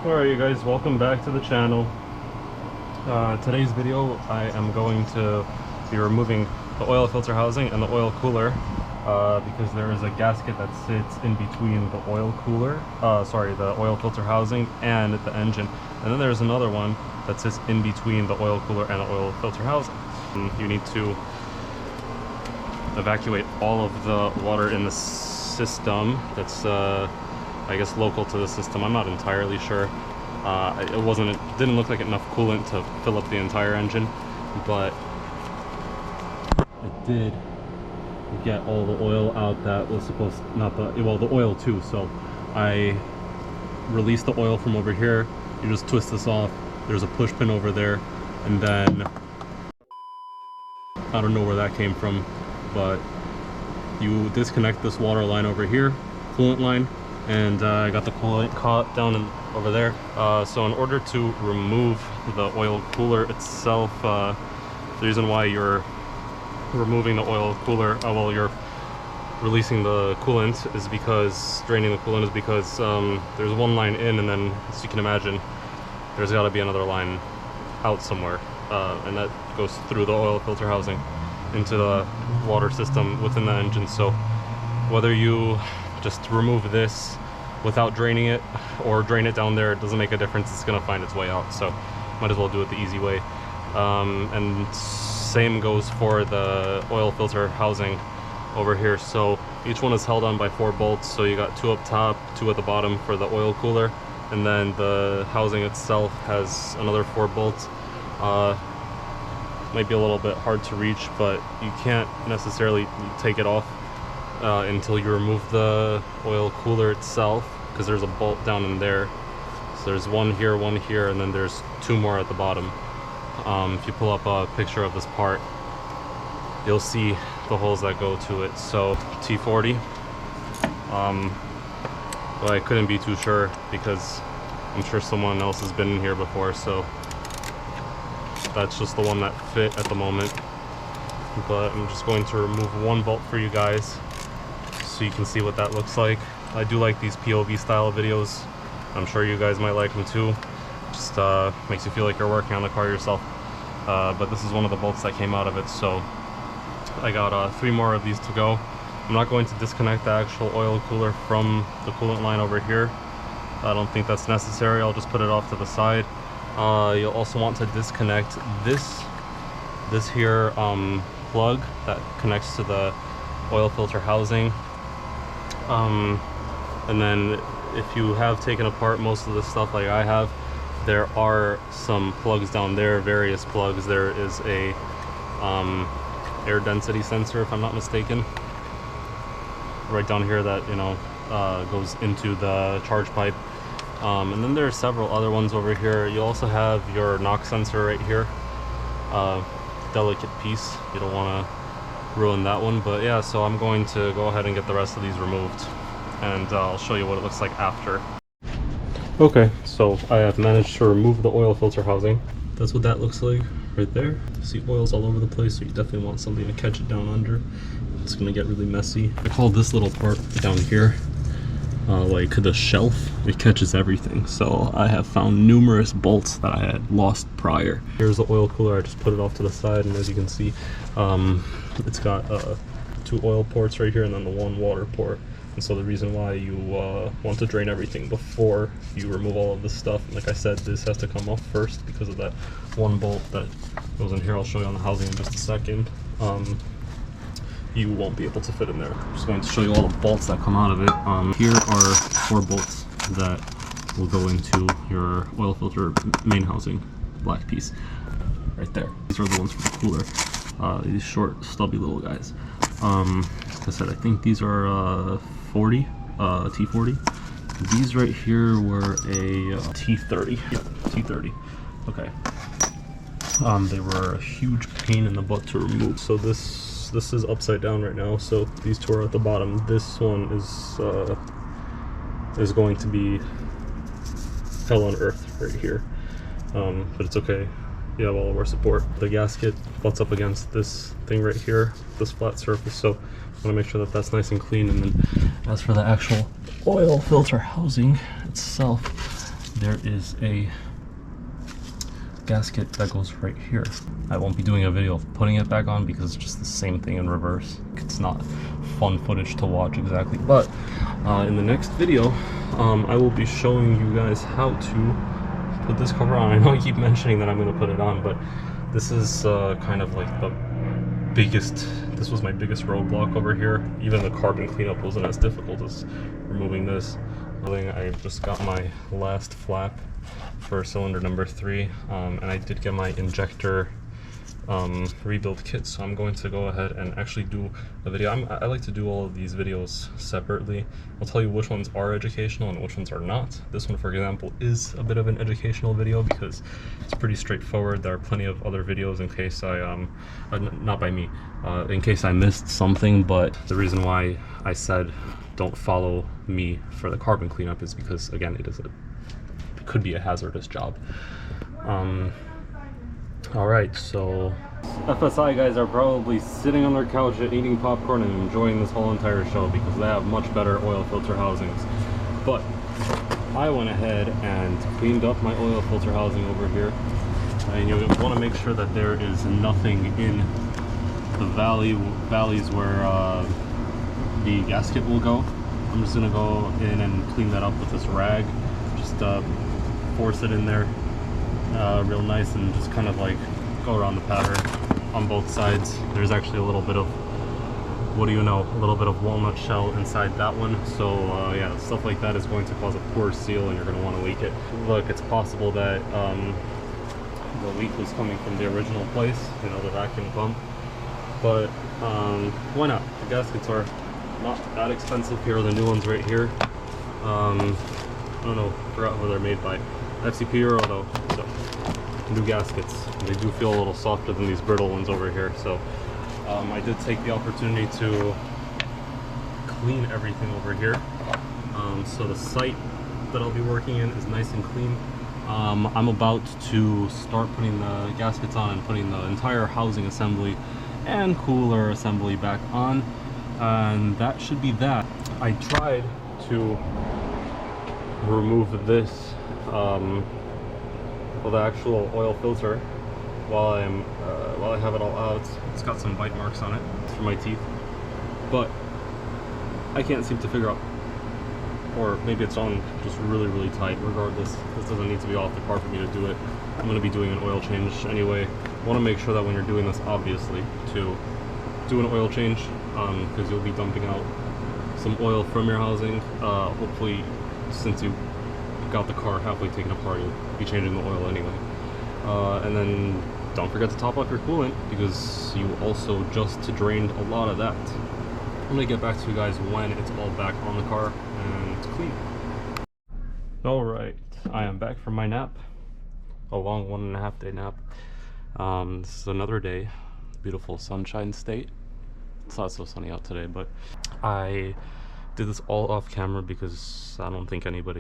Alright you guys, welcome back to the channel. Today's video I am going to be removing the oil filter housing and the oil cooler because there is a gasket that sits in between the oil cooler, the oil filter housing and the engine, and then there's another one that sits in between the oil cooler and the oil filter housing. You need to evacuate all of the water in the system that's I guess local to the system. I'm not entirely sure. It didn't look like enough coolant to fill up the entire engine, but I did get all the oil out that was supposed, the oil too. So I released the oil from over here. You just twist this off. There's a push pin over there, and then I don't know where that came from, but you disconnect this water line over here, coolant line, and I got the coolant caught down over there. So in order to remove the oil cooler itself, the reason why you're removing the oil cooler, you're releasing the coolant is because, draining the coolant is because there's one line in, and then as you can imagine, there's got to be another line out somewhere, and that goes through the oil filter housing into the water system within the engine. So whether you just remove this without draining it or drain it down there, it doesn't make a difference. It's gonna find its way out, so might as well do it the easy way. And same goes for the oil filter housing over here. So each one is held on by 4 bolts, so you got 2 up top, 2 at the bottom for the oil cooler, and then the housing itself has another 4 bolts. Might be a little bit hard to reach, but you can't necessarily take it off until you remove the oil cooler itself, because there's a bolt down in there. So there's one here, and then there's 2 more at the bottom. If you pull up a picture of this part, you'll see the holes that go to it. So T40, but I couldn't be too sure because I'm sure someone else has been in here before, so that's just the one that fit at the moment. But I'm just going to remove 1 bolt for you guys so you can see what that looks like. I do like these POV style videos. I'm sure you guys might like them too. Just makes you feel like you're working on the car yourself. But this is one of the bolts that came out of it, so I got 3 more of these to go. I'm not going to disconnect the actual oil cooler from the coolant line over here. I don't think that's necessary. I'll just put it off to the side. You'll also want to disconnect this here plug that connects to the oil filter housing. And then if you have taken apart most of the stuff like I have, there are some plugs down there, various plugs. There is a air density sensor, if I'm not mistaken, right down here that goes into the charge pipe. And then there are several other ones over here. You also have your NOx sensor right here. Delicate piece, you don't want to ruin that one. But yeah, so I'm going to go ahead and get the rest of these removed, and I'll show you what it looks like after. Okay, so I have managed to remove the oil filter housing. That's what that looks like right there. See oils all over the place, so you definitely want something to catch it down under. It's gonna get really messy. I call this little part down here like the shelf. It catches everything. So I have found numerous bolts that I had lost prior. Here's the oil cooler. I just put it off to the side, and as you can see, it's got 2 oil ports right here and then the 1 water port. And so the reason why you want to drain everything before you remove all of this stuff, like I said, this has to come off first because of that 1 bolt that goes in here. I'll show you on the housing in just a second. You won't be able to fit in there. I'm just going to show you all the bolts that come out of it. Here are 4 bolts that will go into your oil filter main housing, black piece right there. These are the ones for the cooler. These short, stubby little guys. Like I said, I think these are 40, T40. These right here were a T30. Yep, T30. Okay. They were a huge pain in the butt to remove. So this is upside down right now. So these 2 are at the bottom. This one is going to be hell on earth right here. But it's okay. You have all of our support. The gasket butts up against this thing right here, this flat surface. So I want to make sure that that's nice and clean. And then as for the actual oil filter housing itself, there is a gasket that goes right here. I won't be doing a video of putting it back on because it's just the same thing in reverse. It's not fun footage to watch exactly, but in the next video I will be showing you guys how to put this cover on. I know I keep mentioning that I'm going to put it on, but this is kind of like this was my biggest roadblock over here. Even the carbon cleanup wasn't as difficult as removing this. I just got my last flap for cylinder number 3, and I did get my injector rebuild kit, so I'm going to go ahead and actually do a video. I like to do all of these videos separately. I'll tell you which ones are educational and which ones are not. This one, for example, is a bit of an educational video because it's pretty straightforward. There are plenty of other videos in case not by me, in case I missed something, but the reason why I said don't follow me for the carbon cleanup is because, again, it could be a hazardous job. Alright, so FSI guys are probably sitting on their couch eating popcorn and enjoying this whole entire show because they have much better oil filter housings. But I went ahead and cleaned up my oil filter housing over here. And you want to make sure that there is nothing in the valleys where the gasket will go. I'm just going to go in and clean that up with this rag. Just force it in there real nice and just kind of like go around the pattern on both sides. There's actually a little bit of, what do you know, a little bit of walnut shell inside that one. So yeah, stuff like that is going to cause a poor seal and you're going to want to leak it. Look, it's possible that the leak was coming from the original place, you know, the vacuum pump. But why not? The gaskets are not that expensive. Here are the new ones right here. I don't know, forgot who they're made by. FCP Euro though, so new gaskets. They do feel a little softer than these brittle ones over here. So I did take the opportunity to clean everything over here. So the site that I'll be working in is nice and clean. I'm about to start putting the gaskets on and putting the entire housing assembly and cooler assembly back on, and that should be that. I tried to remove this well, the actual oil filter while I have it all out. It's got some bite marks on it from my teeth, but I can't seem to figure out, or maybe it's on just really tight. Regardless, this doesn't need to be off the car for me to do it. I'm going to be doing an oil change anyway. I want to make sure that when you're doing this, obviously, to do an oil change, because you'll be dumping out some oil from your housing. Hopefully, since you got the car halfway taken apart, you'll be changing the oil anyway. And then don't forget to top off your coolant because you also just drained a lot of that. I'm gonna get back to you guys when it's all back on the car and it's clean. Alright, I am back from my nap, a long 1.5 day nap. This is another day, beautiful sunshine state. It's not so sunny out today, but I did this all off camera because I don't think any of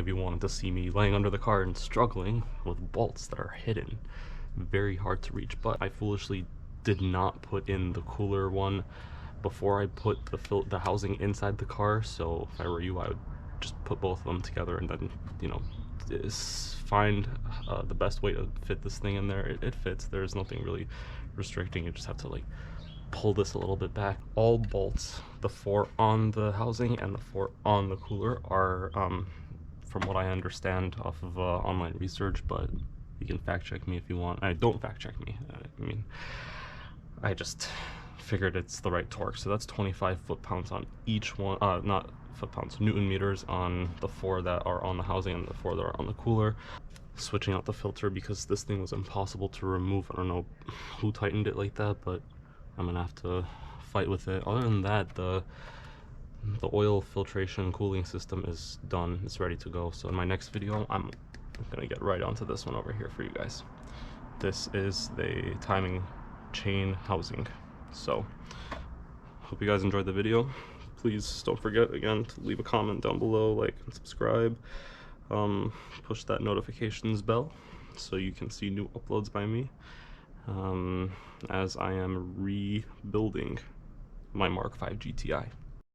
you wanted to see me laying under the car and struggling with bolts that are hidden, very hard to reach. But I foolishly did not put in the cooler one before I put the housing inside the car. So if I were you, I would just put both of them together and then, you know, find the best way to fit this thing in there. It fits. There's nothing really restricting. You just have to like pull this a little bit back. All bolts, the 4 on the housing and the 4 on the cooler, are from what I understand off of online research, but you can fact check me if you want. Don't fact check me. I mean, I just figured it's the right torque. So that's 25 foot-pounds on each one, not foot-pounds, Newton meters on the 4 that are on the housing and the 4 that are on the cooler. Switching out the filter because this thing was impossible to remove. I don't know who tightened it like that, but I'm gonna have to fight with it. Other than that, the oil filtration cooling system is done. It's ready to go. So in my next video, I'm gonna get right onto this one over here for you guys. This is the timing chain housing. So hope you guys enjoyed the video. Please don't forget again to leave a comment down below, like and subscribe. Push that notifications bell so you can see new uploads by me. As I am rebuilding my Mark V GTI.